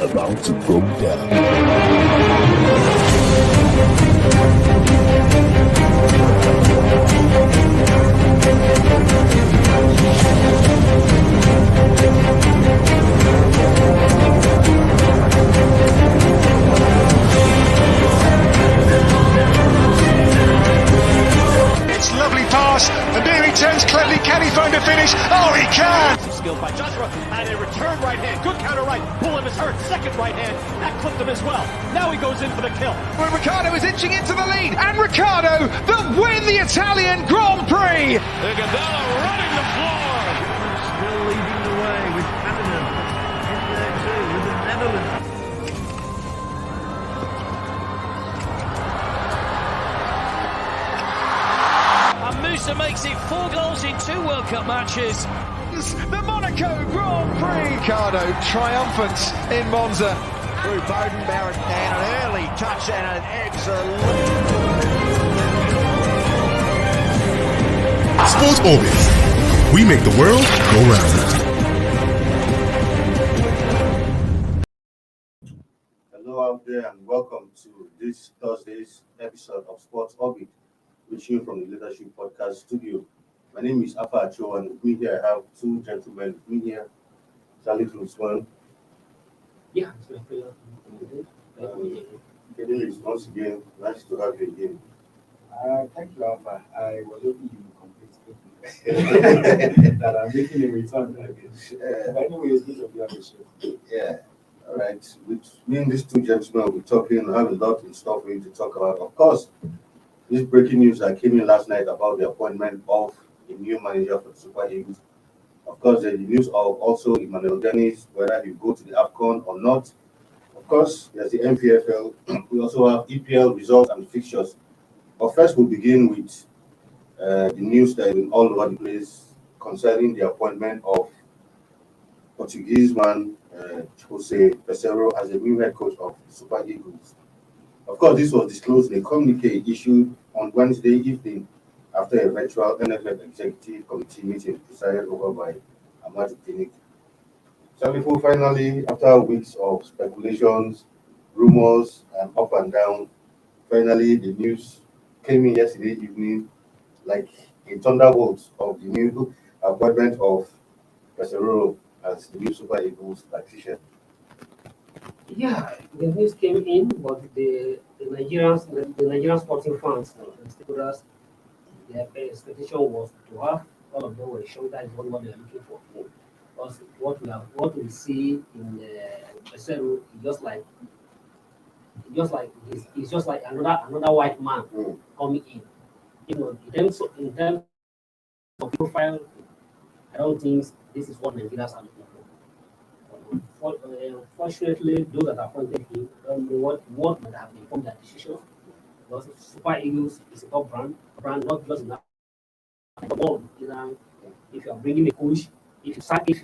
about to go down. It's lovely pass, and here he turns cleverly. Can he find a finish? Oh, he can! Skilled by Joshua, and a return right hand. Good counter right. Bullet is hurt. Second right hand. That clipped him as well. Now he goes in for the kill. Well, Ricciardo is inching into the lead, and Ricciardo that win the Italian Grand Prix! Iguodala running the floor. Still leading the way with Canada in there too, with the Netherlands. And Musa makes it 4 goals in 2 World Cup matches. The Monaco Grand Prix! Ricciardo triumphant in Monza. Through Bowden Barrett and an early touch and an excellent. Sports Orbit. We make the world go round. Hello out there and welcome to this Thursday's episode of Sports Orbit, reaching from the Leadership Podcast studio. My name is Afa Acho, and with me here I have two gentlemen with me here. Charlie Usman. Yeah, it's my pleasure. Kenny, once again, nice to have you again. Thank you, Alpha. I was hoping you would complete that I'm making a return again. But anyway, it's good to be on the show. Yeah, all right. With me and these two gentlemen, we'll be talking and have a lot in store for you to talk about. Of course, this breaking news that came in last night about the appointment of a new manager for the Super Eagles. Of course, there's the news of also Emmanuel Dennis, whether he go to the AFCON or not. Of course, there's the MPFL. We also have EPL results and fixtures. But first, we'll begin with the news that has been all over the place concerning the appointment of Portuguese man Jose Peseiro as the new head coach of the Super Eagles. Of course, this was disclosed in a communique issued on Wednesday evening after a virtual NFF executive committee meeting presided over by Ahmad Tinik. So finally, after weeks of speculations, rumors, and up and down, finally the news came in yesterday evening like a thunderbolt of the new appointment of Peseiro as the new Super Eagles tactician. Yeah, the news came in, but the Nigerian sporting fans, the stakeholders, their expectation was to have all of them were sure that is what they are looking for. Because what we see in Peseiro is just like it's just like another white man coming in. You know, in terms of profile, I don't think this is what Nigerians are looking for. Fortunately, those that appointed him don't know what might have become their decision. Because Super Eagles is a top brand not just enough. If you are bringing a coach, if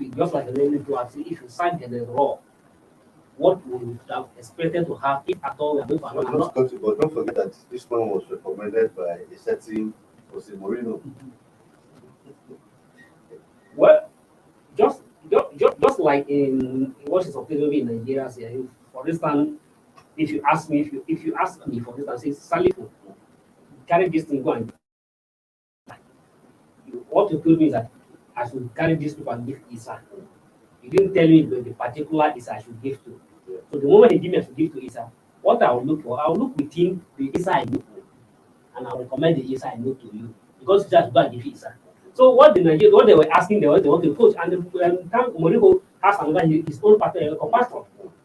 you just like the name do, if you sack the raw, what we would have expected to have if at all we are going to But don't forget that this one was recommended by a certain Jose Mourinho. Well, just like in what is occasionally in Nigeria, for instance, if you ask me, for instance, say Salifu, carry this thing, go and what you told me is that I should carry this people and give Isa. You didn't tell me the particular Isa I should give to. So the moment he give me, I should give to Isa. What I will look for, I will look within the Isa I know, and I will recommend the Isa I know to you because you just go and give Isa. So what they were asking, they want to coach, and Mourinho has another his own partner, compassion,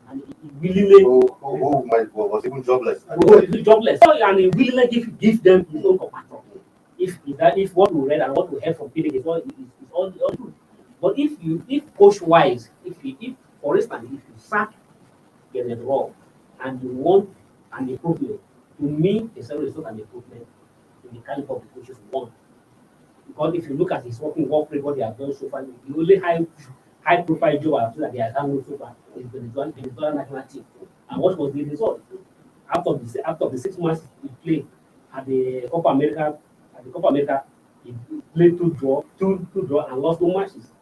and he willingly was even jobless. So, and he willingly give them his own compassion. If what we read and what we heard from Peter is all true. But if coach wise, if for instance if you sack get it wrong and you want an improvement, to me the salary is not an improvement in the caliber of the coaches we want. Because if you look at his work rate, what they have done so far, the only high profile job that they have done so far is the Venezuelan national team. And what was the result? After the 6 months he played at the Copa America, he played two draw and lost 2 matches.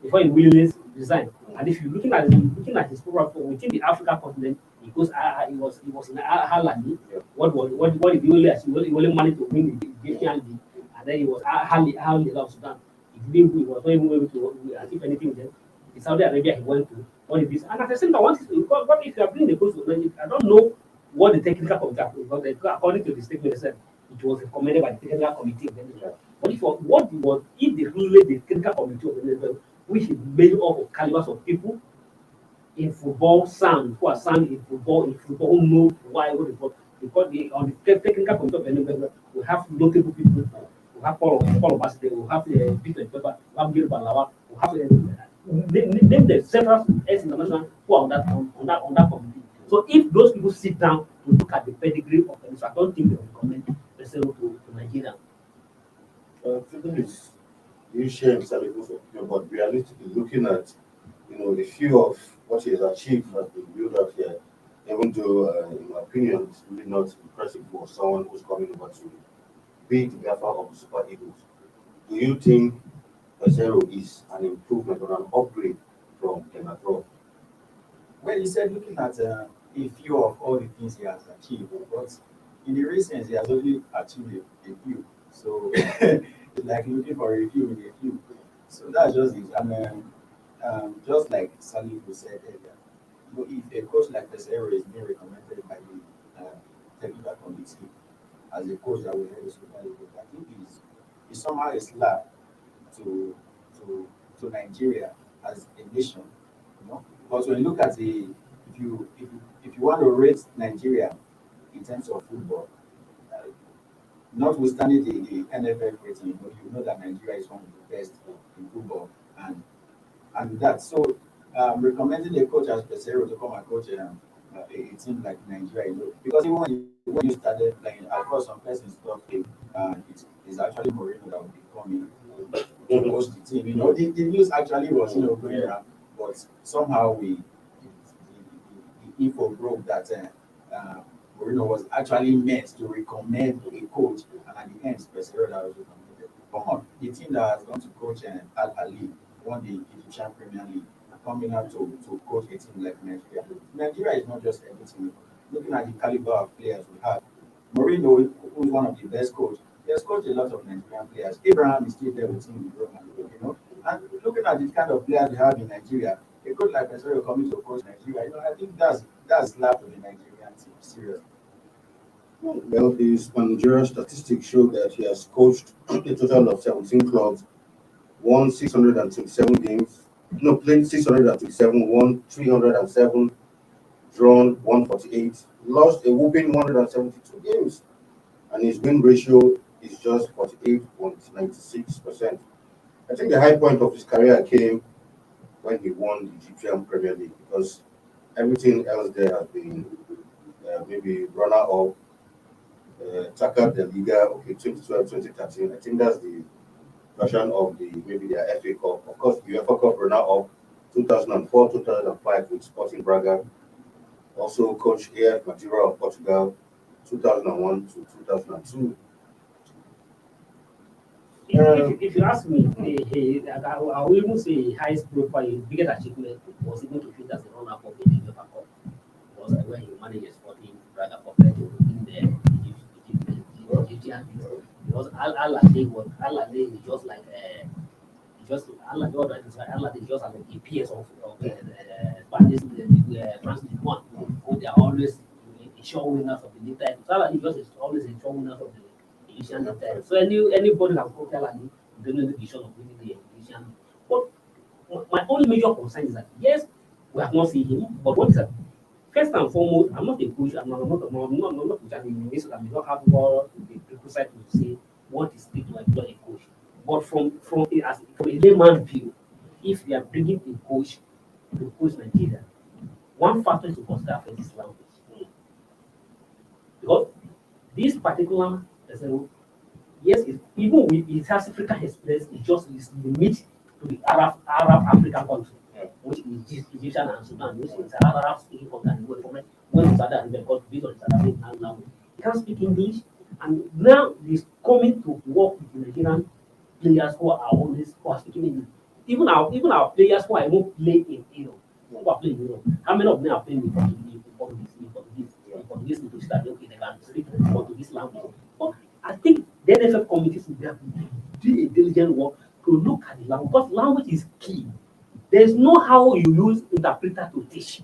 Before he willingly resign. And if you're looking at his profile within the Africa continent, he goes, he was in Harlem. What did he only achieve? He only managed to win the Egyptian league, and then he was Harlem of Sudan. He was not even able to achieve anything with them. In Saudi Arabia, he went to all of this. And at the same time, what if you are bringing the coach to Nigeria? I don't know what the technical committee, because according to the statement, they said it was recommended by the technical committee. But if the technical committee of the NFL, which is made up of calibers of people in football, who are sound in football, who know why what is what, because on the technical committee of the NFL, we have notable people. We have Paul Basile, we have Peter Pepper, we have Gil Balawa, we have name the several international who are on that committee. So if those people sit down to look at the pedigree of them, so I don't think they will recommend Peseiro to Nigeria. The thing is, you share himself, but realistically looking at, a few of what he has achieved has been built up here, even though, in my opinion, it's really not impressive for someone who's coming over to be the gaffer of the Super Eagles. Do you think Peseiro is an improvement or an upgrade from Kenatro? Well, he said looking at a few of all the things he has achieved, but in the recent he has only achieved a few. So it's like looking for a few in a few. So that's just it. And just like Salif said earlier, if a coach like Peseiro is being recommended by the technical committee as a coach that will head the Super Eagles, I think it's somehow a slap to Nigeria as a nation, Because when you look at if you want to rate Nigeria in terms of football, notwithstanding the NFF rating, you know that Nigeria is one of the best in football, and that. So recommending a coach as Peseiro to come and coach a team like Nigeria, because even when you started playing, of course, some persons thought it's actually Mourinho that will be coming to coach the team. The news actually was going around, but somehow the info broke that Mourinho was actually meant to recommend a coach, and at the end, Peseiro that was recommended. But the team that has gone to coach Al Ali won the Egyptian Premier League, coming out to coach a team like Nigeria. Nigeria is not just everything. Looking at the caliber of players we have, Mourinho, who is one of the best coaches, he has coached a lot of Nigerian players. Abraham is still there with him in Rome, And looking at the kind of players we have in Nigeria, a coach like Peseiro coming to coach Nigeria, I think that's slap to the Nigerian team, seriously. Well, his managerial statistics show that he has coached a total of 17 clubs, won 627 games, played 627, won 307, drawn 148, lost a whooping 172 games, and his win ratio is just 48.96%. I think the high point of his career came when he won the Egyptian Premier League, because everything else there has been maybe runner-up, Taka the Liga, 2012, 2013. I think that's the version of maybe their FA Cup. Of course, UEFA Cup runner-up 2004, 2005 with Sporting Braga. Also, coach AF Madeira of Portugal, 2001 to 2002. If you ask me, I will even say highest profile, biggest achievement was able to fit as a runner-up of the UEFA Cup. Was when he managed Sporting Braga for in the Egyptian. Because Al-Ali is just like Al-Ali is just like a PS of Spanish France League One. They are always sure winners of the league title. Al-Ali is always a sure winners of the Egyptian league title. So anybody can go to Al-Ali, they don't know the vision of winning the Egyptian. But my only major concern is that yes, we have not seen him, but what is that? First and foremost, I'm not a coach. I'm not a coach. I may not have more the prerequisite to say what is it to employ a coach. But from a layman view, if we are bringing a coach to coach Nigeria, one factor to consider is language. Because this particular, yes, even with its African experience, it just is limit to the Arab African country, which is Egyptian and Sudan, which is Arab speaking country, when it's other because based on its Arabic language. He can't speak English, and now he's coming to work with the Nigerian players who are speaking English. even our players who are even playing in Europe, who are playing in Europe, how many of them are playing in Portuguese to start, okay, they can speak Portuguese language. But I think the NFF committee should do a diligent work to look at the language, because language is key. There's no how you use interpreter to teach.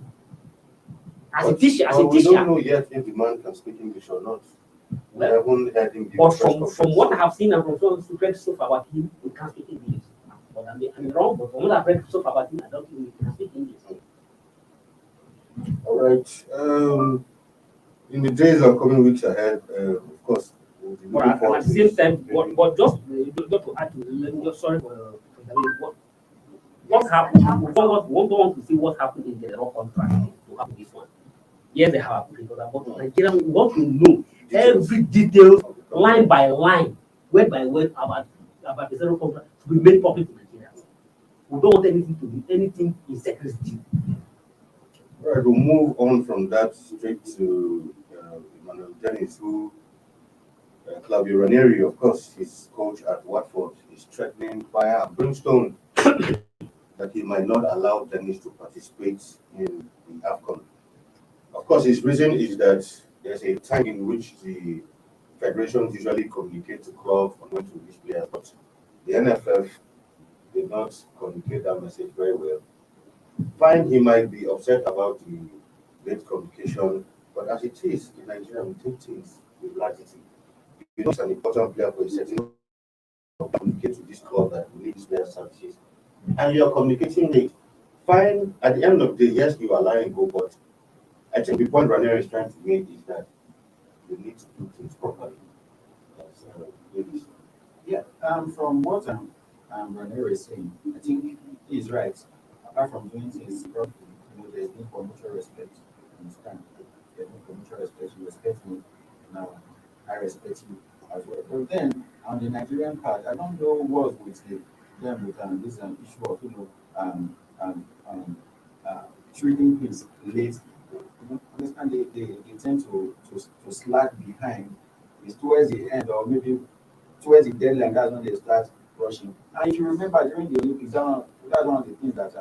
As a teacher, we don't know yet if the man can speak English or not. We haven't heard him give but first from what I have seen and from some friends so far about him, we can't speak English. But I'm wrong, but from what I've read so far about him, I don't think we can speak English. All right. In the days and coming weeks ahead, of course, we'll be But looking at forward the same time, maybe- but just to add to let me just sorry for what happened. We don't want to see what happened in the raw contract to happen this one. Yes, they have a but Nigeria, we want to know every detail, line by line, word by word about the zero contract to be made public to Nigerians. We don't want anything to be anything in secrecy. All right, we'll move on from that straight to Emmanuel Dennis, who Claudio Ranieri, of course, his coach at Watford, is threatening fire and brimstone that he might not allow Dennis to participate in the AFCON. Of course, his reason is that there's a time in which the federations usually communicate to clubs on when to release players, but the NFF did not communicate that message very well. Fine, he might be upset about the late communication, but as it is in Nigeria, we take things with latitude. You know, it's an important player for a certain communicate to this club that we need this player services, and you're communicating late. Fine, at the end of the day, yes, you allow him go, but I think the point Ranieri is trying to make is that you need to do things properly. That's, ladies. Yeah, from what Ranieri is saying, I think he's right. Apart from doing things properly, there's need for mutual respect. Understand? There's need for mutual respect. You respect me, now I respect you as well. But then on the Nigerian part, I don't know what with them with this issue of treating things late. You understand? They tend to slack behind. It's towards the end or maybe towards the deadline. That's when they start rushing. And if you remember during the Olympics, that's one of the things that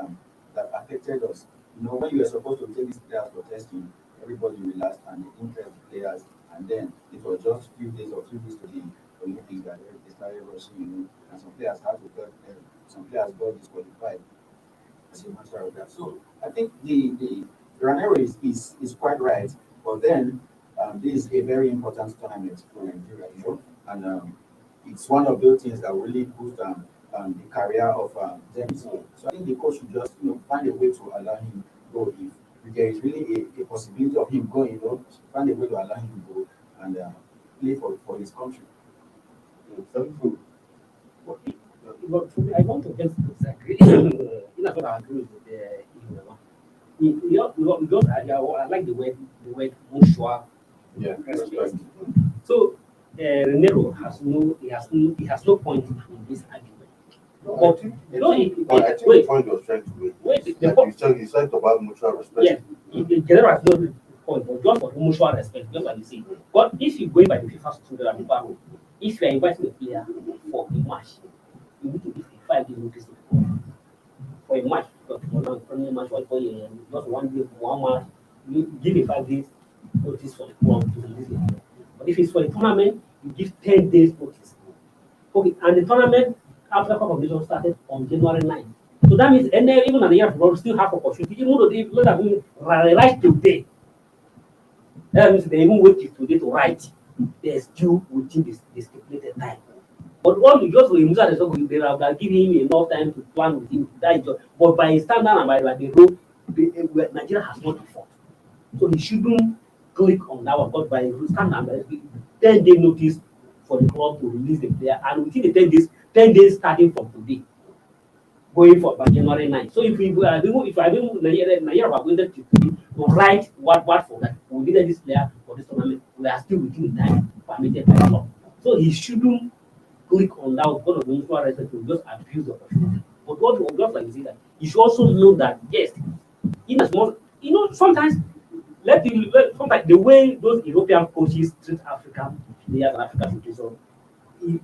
affected us. You know, when you were supposed to take these players for testing, everybody relaxed and they didn't test the players. And then it was just a few days to the Olympics that they started rushing, you know, and some players some players got disqualified as a matter of that. So I think the Ranieri is quite right, but then this is a very important tournament for Nigeria, you know, and it's one of those things that really boost the career of James. So I think the coach should just find a way to allow him go if there is really a possibility of him going, find a way to allow him go and play for his country. But I want to just disagree. In what I agree with because I like the word mutual respect. So Renero has no point in this argument. But I think the point was trying to make. You said about mutual respect. Yes, the general has no point, but just for mutual respect, just like you say. But if you go by the FIFA student and FIFA rule, if you are inviting a player for a match, you need to give a 5 day notice for a match, because for a friendly match or for just 1 day, 1 match, you give a 5 days notice for the club to release the player. But if it's for a tournament, you give 10 days notice. Okay, and the tournament after Cup of Nations started on January 9th. So that means even at the year of football, still have opportunity, even though they look at me right today. That means they even wait till today to write. They're still within the stipulated time. But all you just remove that, they have given him enough time to plan with him. But by standard and by the rule, Nigeria has not fought. So he shouldn't click on that one, but by standard, 10-day notice for the club to release the player, and within the 10 days starting from today, going for by January 9th. So if I remove Nigeria are going to write what for that we needed this player for this tournament, we are still within the time permitted by law. So he shouldn't click on that because of the mutual respect to just abuse the opportunity. But what just like you say that you should also know that yes, in as much sometimes sometimes the way those European coaches treat African players and African situation, it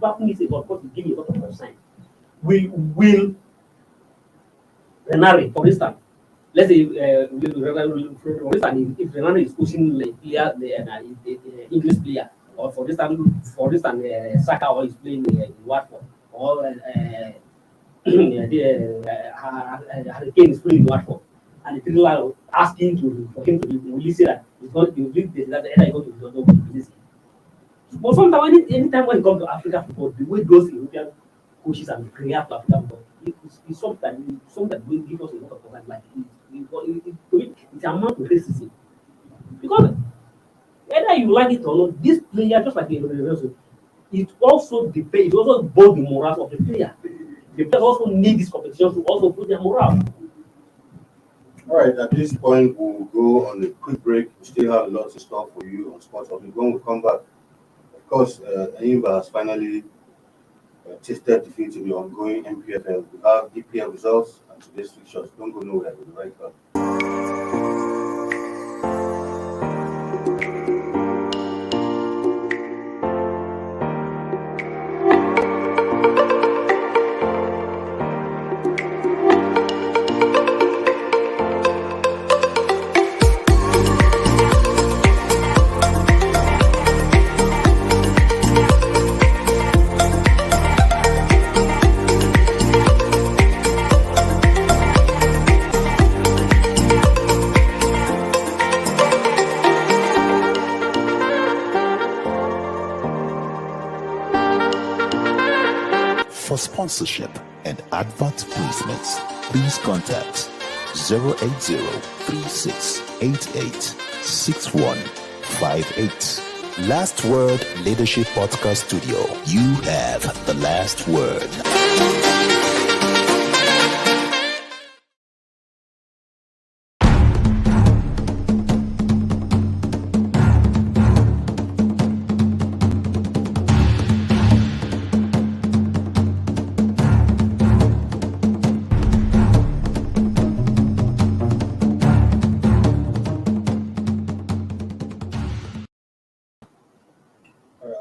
baffles me about what give me a lot of concern. will Renari, for instance, let's say for instance, if Renari is pushing the player, the English player, or Saka or is playing in Watford, or Hurricane is playing in Watford, and the people are asking for him to be, will he say that he's going to be that either he's going to be or not going to be. But sometimes, anytime when it comes to African football, the way those European coaches and react to African football, it's sometimes will give us a lot of concern. Like it's amount to racism. Because whether you like it or not, this player, just like it also depends, it also both the morale of the player. The players also need this competition to also put their morale. All right, at this point, we'll go on a quick break. We still have lots of stuff for you on Sports Hub. When we come back, of course, Enyimba has finally tasted defeat in the ongoing MPFL. We have EPL results and today's fixtures. Don't go nowhere. We'll be right back. For sponsorship and advert placements, please contact 080-3688-6158. Last Word Leadership Podcast Studio. You have the last word.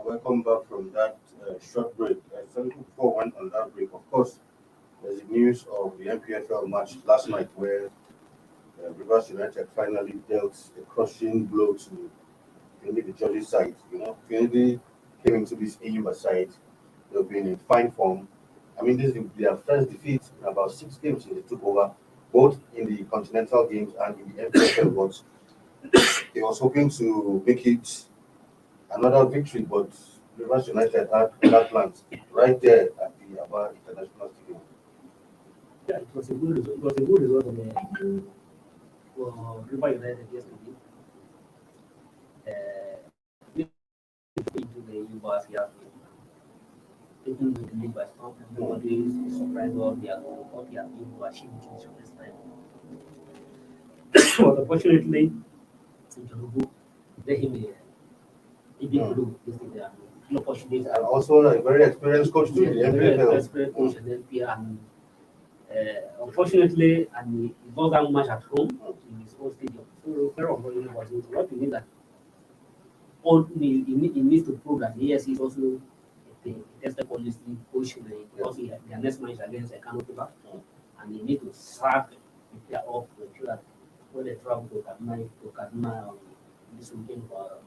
Welcome back from that short break. Something before went on that break, of course, there's the news of the MPFL match last night where Rivers United finally dealt a crushing blow to the Jolly side. Trinity came into this Enyimba side. They've been in fine form. I mean, this is their first defeat in about 6 games since they took over, both in the continental games and in the MPFL. But they was hoping to make it another victory, but Rivers United had other plans right there at the Aba International Stadium. Yeah, it was a good result. It was a good result for River United yesterday. Into the U.S. Taking the league by storm. Everybody is surprised what they are able to achieve this time. But unfortunately, Jalubu let him he didn't do this thing there. Unfortunately, And also a very experienced coach too in the very MPFL. experienced coach and NPL, and unfortunately, and he lost that match at home in his own stadium. So very unfortunate, but what we need that he needs to prove that yes, he's also a tested policy coach. Also, their next match against a Kano Paper, and he needs to sack the player up to ensure that when they travel to Kaduna this weekend for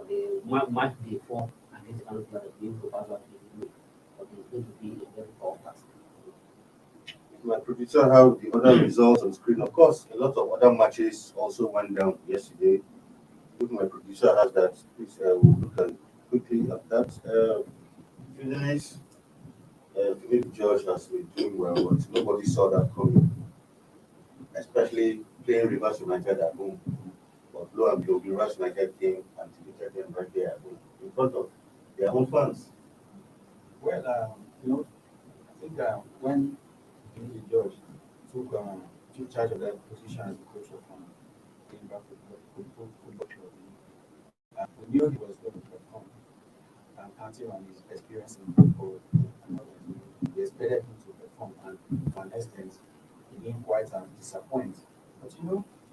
the match day 4 against the Kano Paper, they'll be able to pass out the league. But it's going to be a very tough task. My producer have the other results on screen. Of course, a lot of other matches also went down yesterday. If my producer has that, please we'll look quickly at that. Philip George has been doing well, but nobody saw that coming, especially playing Rivers United at home. But lo and behold, Rivers United came and defeated them right there at home in front of their own fans. Well, I think when Philip George took charge of that position as the coach of football club, we knew he was going to perform, counting on his experience in football. We expected him to perform, and to an extent, he didn't quite disappoint. But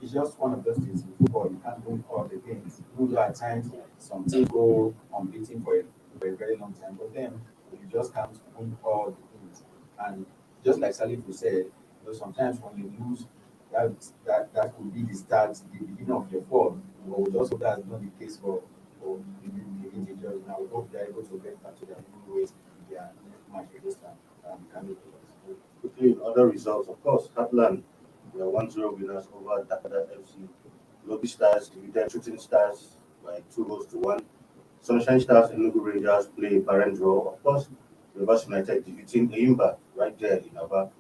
it's just one of those things in football. You can't win all the games. Even though at times some teams go unbeaten for a very long time, but then you just can't win all the games. And just like Salifu said, you know, sometimes when you lose, that could be the start, the beginning of your fall. But we just hope that's not the case for the individuals. Now we hope they're able to get back to their new ways in their next match against Kano. Quickly, in other results, of course, Heartland, we are 1-0 winners over Dakar FC. Lobby Stars defeated Shooting Stars by 2-1. Sunshine Stars and Enugu Rangers play a barren draw. Of course, Rivers United defeating Eimba right there in Aba.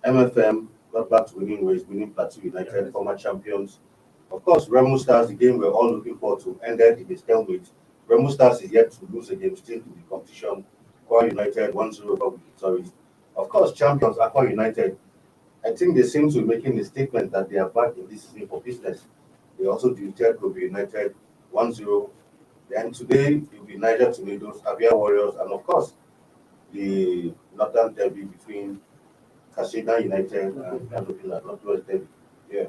MFM got back to winning ways, winning Plateau United, former champions. Of course, Remo Stars, the game we're all looking forward to, ended in a stalemate. Remo Stars is yet to lose a game, still to the competition. Aqua United 1-0 victories. Of course, champions Aqua United. I think they seem to be making a statement that they are back in this season for business. They also defeated Kobe United 1-0. Then today it will be Niger Tornadoes, Abia Warriors, and of course the Northern Derby between Kaseda United and Canopilla, Northwest Derby. Yeah.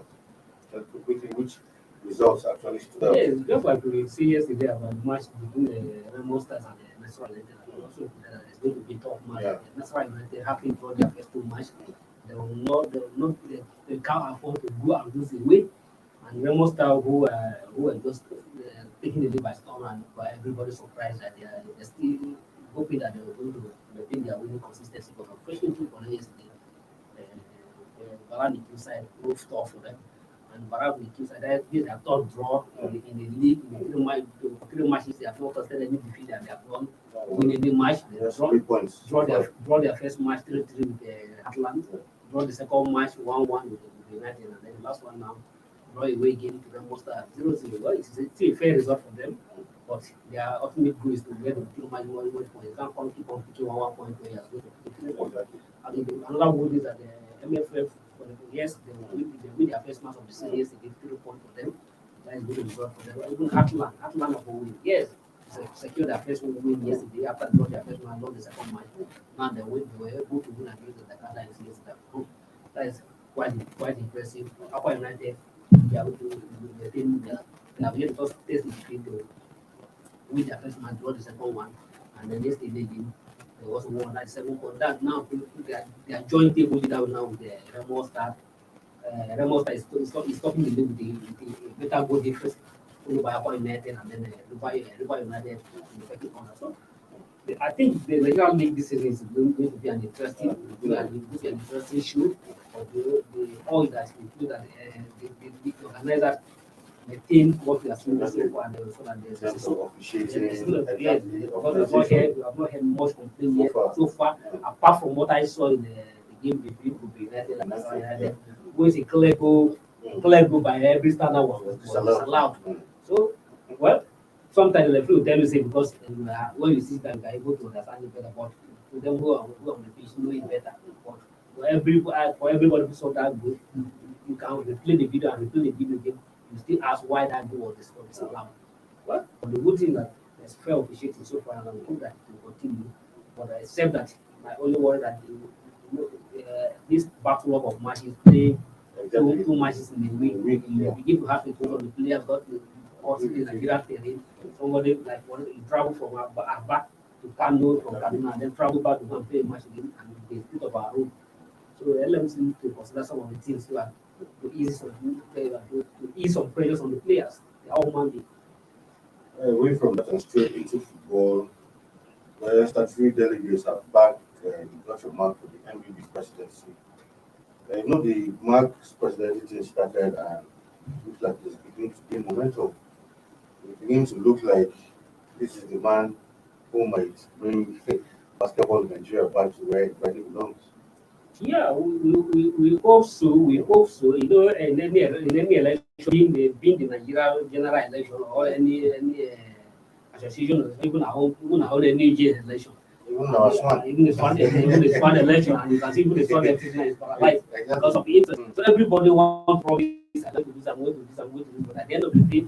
So quickly, which results actually stood out? Yes, just like we see yesterday about the match between the Remo Stars and the Nasarawa United, and also it's going to be a tough match. Yeah. The Nasarawa United happy to draw their first two matches. They can't afford to go and lose away. And Remo Stars, who are just taking the lead by storm, and by everybody surprised that they're still hoping that they're going to maintain their winning consistency. But unfortunately for them yesterday, Varane side proved tough for them. And Varane side, this is their third draw in the league. In the three matches they have not tested any defeat, and they have won winning the match. They Yes, 3 points. draw their first match 3-3 with Atlanta. Draw the second match 1-1 with United, and then the last one now draw away again to Remo Stars 0-0. Well, it's a fair result for them, but their ultimate goal is to get the three match 1 point. You can't keep on picking 1 point where you are going to pick 3 points. And another good is that the MFF, yes, they win their first match of the season. Yes, they give 3 points for them. That is good result for them. Even Atlanta will win. Yes, secure their first win yesterday after they draw their first match, won the second match. Now they were able to win against the Dakar yesterday. That is quite impressive. Aqua United, they are able to they have yet to test the defeat to win their first match, draw the second one, and then yesterday again they also won that 7 point. That now they are joint table leader now with the Remo Stars. Remo Stars is stopping the league with a better goal difference, followed by Aqua United, and then River United in the second corner. So I think the Nigerian league this season is going to be an interesting show. All that include that the organizers maintain what we are seeing so far, and so that there's we have not heard much complaint yet so far, apart from what I saw in the game between Kobe United and Nasarawa United, was a clear goal by every standard was disallowed. So, well, sometimes the referee will tell you say because when you see that you are able to understand it better, but to them who are on the pitch know it better. But for everybody who saw that goal, you can replay the video and replay the video again. You still ask why that goal was disallowed. Well, the good thing that there's fair officiating so far, and I hope that it will continue. But except that my only worry that this backlog of matches, play two matches in a week, you begin to have to go on the players got the also in Nigeria terrain. Somebody like one you travel from back to Kano, from Kaduna, and then travel back to go and play a match again, and they split of our room. So LMC need to consider some of the things to ease some pressures on the players. They are all Monday. Away from that and straight into football, where statutory delegates have backed the Dutch mark for the NBB presidency. The Mark's presidency started and looks like it's beginning to gain momentum. It begins to look like this is the man who might bring basketball in Nigeria back to where it belongs. Yeah, we hope so. In any election, being the Nigeria general election or any association, even our own NUJ election. Even the Swan election, and you can see even the Swan election is paralyzed because of interest. So everybody wants promise. I'm going to do this. But at the end of the day,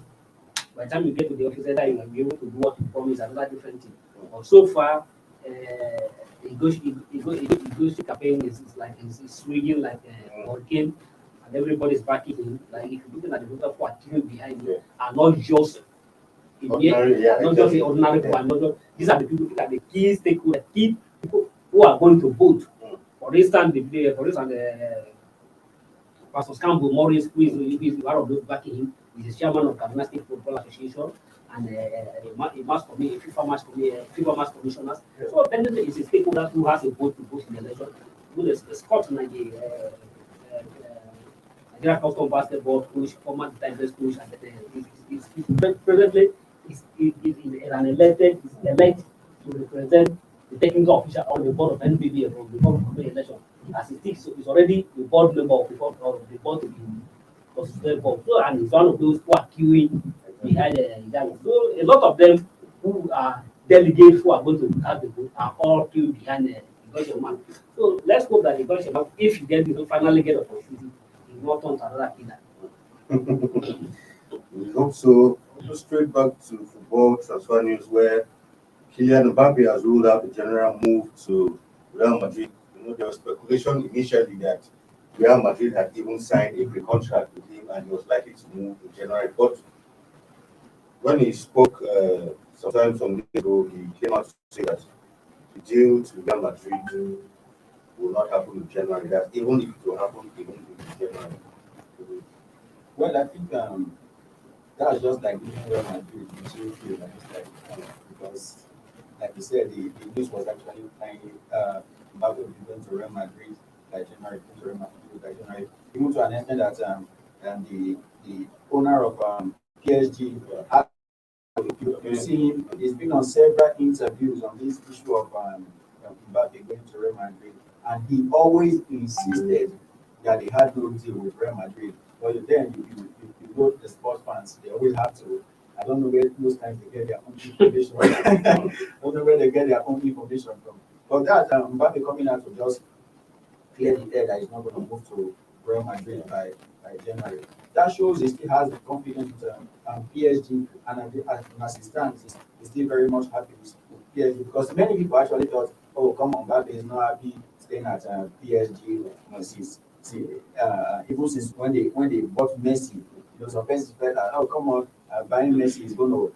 by the time you get to the office, either you will be able to do what you promise, another different thing. But so far, the campaign is swinging like a hurricane, and everybody's backing him. Like if you look at the people who are queuing behind him, are not just the ordinary people. These are the people that are the key stakeholders, key people who are going to vote For instance, Pastor Campbell Morris, who is one of those backing him, is the chairman of Ghana State Football Association and a FIFA match commissioners. So technically, it's a stakeholder who has a vote to vote in the election. Who is Scott Nigeria Custom Basketball coach, former Tigers coach, and presently is an elected to represent the technical official on the board of NPB from the board of the election. As it is, so he's already the board member of the board to be constituted board. So, and he's one of those who are queuing behind the So a lot of them who are delegates who are going to have the vote are all queued behind the Goshen man. So let's hope that the Goshen man, if you finally get opportunity, he will not turn to another killer. We hope so. Straight back to football transfer news, where Kylian Mbappe has ruled out the general move to Real Madrid. There was speculation initially that Real Madrid had even signed a pre-contract with him and he was likely to move in January. But when he spoke some days ago, he came out to say that the deal to Real Madrid will not happen in January. That even if it will happen, it won't be in January. Well, I think that's just like Real Madrid. Because, like you said, the news was actually Mbappe went to Real Madrid by January, to Real Madrid by January. Even to an extent that the owner of PSG had you see him, he's been on several interviews on this issue of Mbappe going to Real Madrid, and he always insisted that they had no deal with Real Madrid. But then you know the sports fans, they always have to. I don't know where most times they get their own information. I don't know where they get their own information from. But that Mbappe coming out to just clear the air that he's not going to move to Real Madrid by January. That shows he still has the confidence with PSG, and as it stands, he's still very much happy with PSG, because many people actually thought, oh, come on, Mbappe is not happy staying at PSG. Even since when they bought Messi, some fans felt that, oh, come on, buying Messi is going to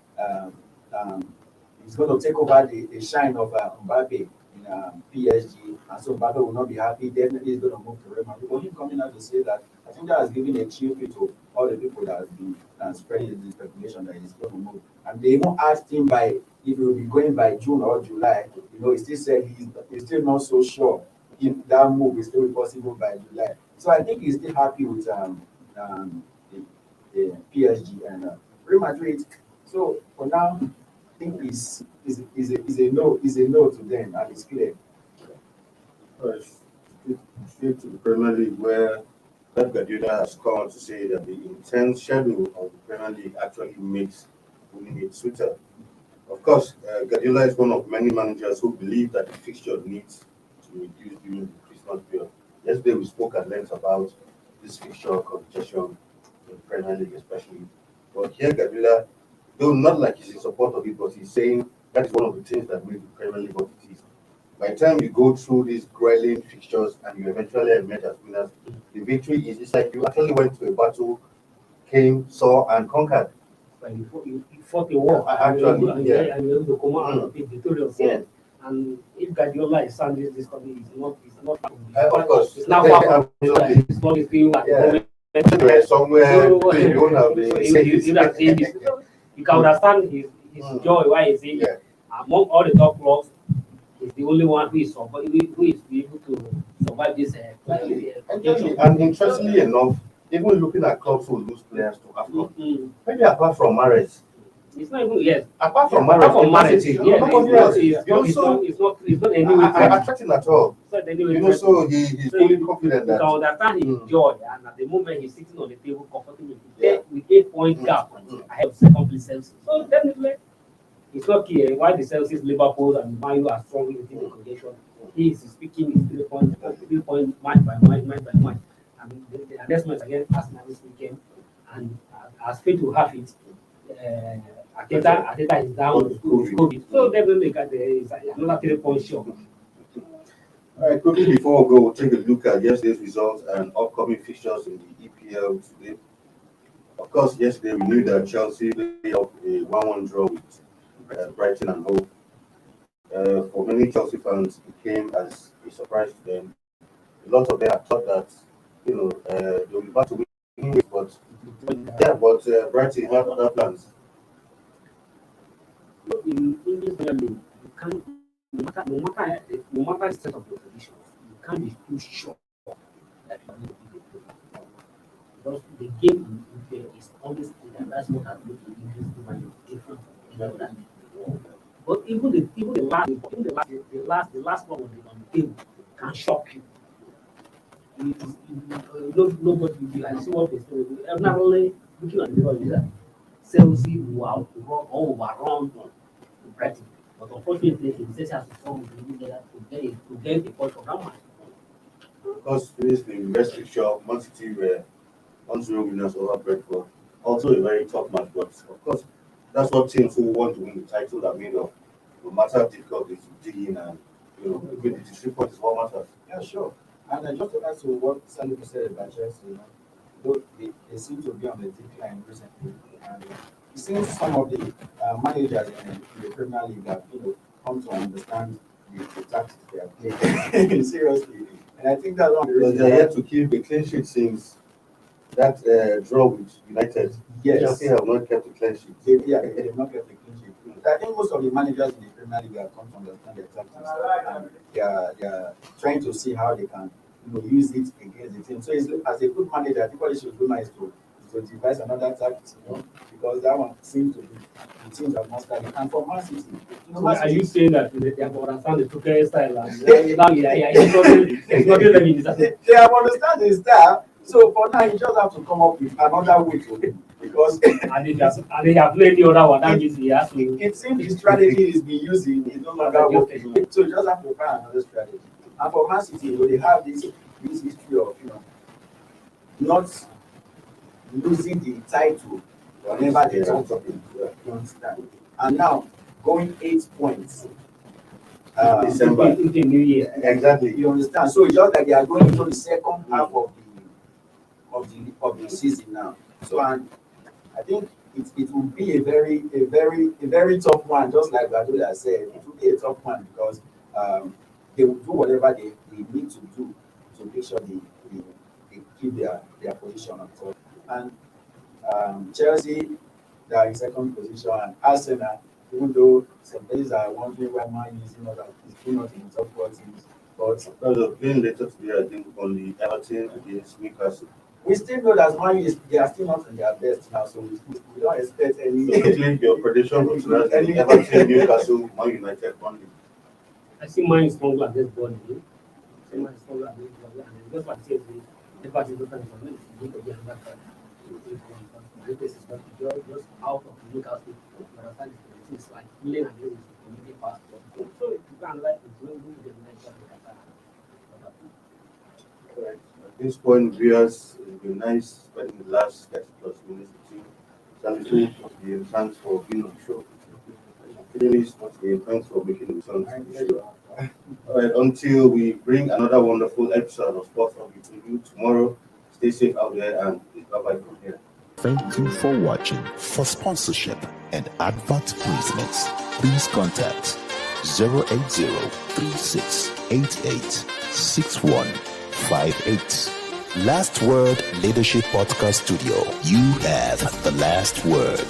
take over the shine of Mbappe in PSG, and so Mbappe will not be happy. Definitely, he's going to move to Real Madrid. But him coming out to say that, I think that has given a chill to all the people that have been spreading the speculation that he's going to move. And they even asked him if he will be going by June or July. He still said he's still not so sure if that move is still possible by July. So I think he's still happy with the PSG and Real Madrid. So for now, I think is a no to them, and it's clear. Straight to the Premier League, where Pep Guardiola has come out to say that the intense schedule of the Premier League actually makes winning it sweeter. Of course, Guardiola is one of many managers who believe that the fixture needs to reduce during the Christmas period. Yesterday, we spoke at length about this fixture congestion in the Premier League, especially. But here, Guardiola, though not like he's in support of it, but he's saying that is one of the things that makes the Premier League what it is. By the time you go through these grueling fixtures and you eventually emerge as winners, the victory is just like you actually went to a battle, came, saw, and conquered. Like you fought a war, and you were able to come out and be victorious. Yeah. And if Guardiola is sounding this coming, it's not of course. It's not far from it's not his field at the moment. Somewhere you can understand his joy. Why is he among all the top clubs? He's the only one who is able to survive this and interestingly enough, even looking at clubs who lose players to AFCON, maybe apart from Mahrez. It's not even Apart from Mahrez, it's not anyway attracting at all. So he's fully confident that you can understand his joy, and at the moment he's sitting on the table comfortably with 8 point gap ahead of second place Chelsea. So definitely it's not clear why the Celtics, Liverpool, and Man U are strongly within the condition. He is speaking in 3 point match by match. And the next match against Arsenal this weekend, and as fate will have it, Arteta is down with COVID. So definitely there is another 3 point shot. All right, quickly before we go, we'll take a look at yesterday's results and upcoming fixtures in the EPL today. Of course, yesterday we knew that Chelsea played up a 1-1 draw with Brighton and Hove. For many Chelsea fans, it came as a surprise to them a lot of them have thought that, they'll be back to win, but Brighton had other plans. In this Premier League, you can't, no matter the set of your positions, you can't be too sure that you need to be the player. Because the game is always clear. That's what has made the English Premier League different from any other league. But even the last one on the game can shock you. Nobody will be like, see what they say. Not only looking at the result, is that Chelsea will overrun Brighton. But unfortunately, Chelsea has to come together to get the point of that match. Because this the best fixture, Man City were 1-0 winners over Brentford. Also a very tough match, but of course, that's what teams who want to win the title are made of. No matter how difficult it is to dig in and win the 3 points is what matters. Yeah, sure. And just to add to what Salifu said about Chelsea, though they seem to be on the decline recently. And it seems some of the managers in the Premier League have come to understand the tactics they are playing seriously. And I think that's one of the reasons they're yet to keep a clean sheet since that draw with United. Yes. Chelsea have not kept a clean sheet. They've not kept a clean sheet. I think most of the managers in the Premier League have come to understand their tactics, and they are trying to see how they can use it against the team. So as a good manager, I think what you should do now is to devise another tactics, because that one seems to be the teams have not started. And for Man City, So are you saying that they have understand the Tuchel style? They have understand the style. So for now, you just have to come up with another way to win, because and they have played the other one. That means he has to. It seems the strategy is being used is no longer working. So you just have to find another strategy. And for Man City, they have this history of not losing the title whenever they talk of it. You understand? And now going 8 points. December. In the new year. Exactly. You understand? So it's just like they are going into the second half of the season now. So and I think it will be a very tough one, just like Badola said. It will be a tough one because they will do whatever they need to do to make sure they keep their position on top. And Chelsea, they are in second position, and Arsenal, even though some players are wondering why Man is not in the top 4 teams, but playing later today, I think on the Everton against Newcastle. we still know that they are still not in their best now, so we don't expect any. So quickly, your prediction was that Everton, Newcastle, Man United only. I see mine is stronger against Burnley. I see mine is stronger against Burnley. And that's what I said. The party is different from me. You need to get another card. This is not just out of Newcastle. You understand? It's like playing against the community past. So you can like it's going to be the United. Correct. At this point, viewers, it would be nice spending the last 30+ minutes with you. Salifu, thanks for being on the show. Felix, thanks for making the return to the show. All right, until we bring another wonderful episode of Sports Rugby to you tomorrow, stay safe out there and bye-bye from here. Thank you for watching. For sponsorship and advert placements, please contact 080-3688-6158. Last Word Leadership Podcast Studio. You have the last word.